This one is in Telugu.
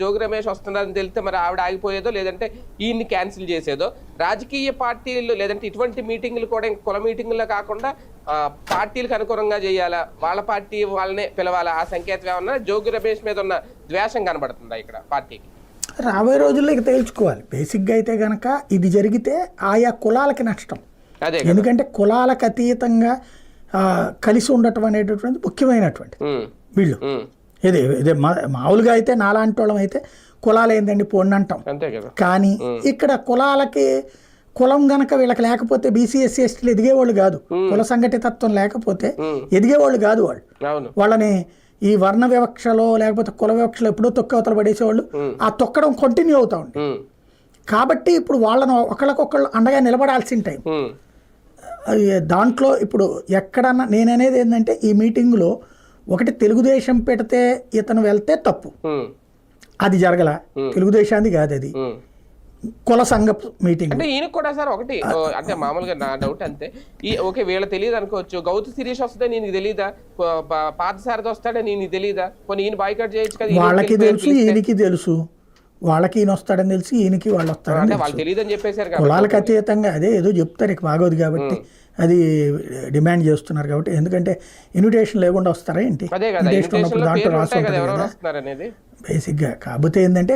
జోగి రమేష్ వస్తున్నారని తెలిస్తే మరి ఆవిడ ఆగిపోయేదో లేదంటే ఈయన్ని క్యాన్సిల్ చేసేదో. రాజకీయ పార్టీలు లేదంటే ఇటువంటి మీటింగ్లు కూడా కుల మీటింగ్లో కాకుండా పార్టీలకు అనుగుణంగా చేయాలా, వాళ్ళ పార్టీ వాళ్ళనే పిలవాలా, ఆ సంకేతం ఏమన్నా జోగి రమేష్ మీద ఉన్న ద్వేషం కనబడుతుందా ఇక్కడ పార్టీకి? రాబోయే రోజుల్లో ఇక తేల్చుకోవాలి. బేసిక్గా అయితే కనుక ఇది జరిగితే ఆయా కులాలకి నష్టం. అదే, ఎందుకంటే కులాలకు అతీతంగా కలిసి ఉండటం అనేటటువంటి ముఖ్యమైనటువంటి వీళ్ళు ఇదే మామూలుగా అయితే నాలాంటి వాళ్ళం అయితే కులాలు ఏందండి పోండి అంటాం. కానీ ఇక్కడ కులం గనక వీళ్ళకి లేకపోతే బీసీ ఎస్సీ ఎస్టీలు ఎదిగేవాళ్ళు కాదు. కుల సంఘటితత్వం లేకపోతే ఎదిగేవాళ్ళు కాదు. వాళ్ళని ఈ వర్ణ వివక్షలో లేకపోతే కుల వివక్షలో ఎప్పుడో తొక్కవతలు పడేసేవాళ్ళు. ఆ తొక్కడం కంటిన్యూ అవుతా ఉంది. కాబట్టి ఇప్పుడు వాళ్ళను ఒకళ్ళకొకళ్ళు అండగా నిలబడాల్సిన టైం. దాంట్లో ఇప్పుడు ఎక్కడన్నా నేననేది ఏంటంటే ఈ మీటింగ్లో ఒకటి తెలుగుదేశం పెడితే ఇతను వెళ్తే తప్పు, అది జరగల. తెలుగుదేశాన్ని కాదు, అది కుల సంఘ మీటింగ్. అంటే ఈయన కూడా సార్ ఒకటి అంటే మామూలుగా నా డౌట్ అంతే. ఓకే వీళ్ళ తెలియదు అనుకోవచ్చు, గౌతు శిరీష్ వస్తే నీకు తెలియదా, పాత సారథి వస్తాడే నీకు తెలియదా, కొన్ని ఈయన బాయ్కాట్ చేయొచ్చు కదా. వాళ్ళకి తెలుసు, ఈయనకి తెలుసు. వాళ్ళకి ఈయన వస్తాడని తెలిసి ఈయనకి వాళ్ళు వస్తారని వాళ్ళు తెలియదు అని చెప్పేశారు. కులాలకు అతీతంగా అదే ఏదో చెప్తారు, ఇక బాగోదు కాబట్టి అది డిమాండ్ చేస్తున్నారు. కాబట్టి ఎందుకంటే ఇన్విటేషన్ లేకుండా వస్తారా ఏంటి? ఇన్విటేషన్ ఉన్నప్పుడు దాంట్లో రాసి ఉంటుంది కదా బేసిక్గా. కాకపోతే ఏంటంటే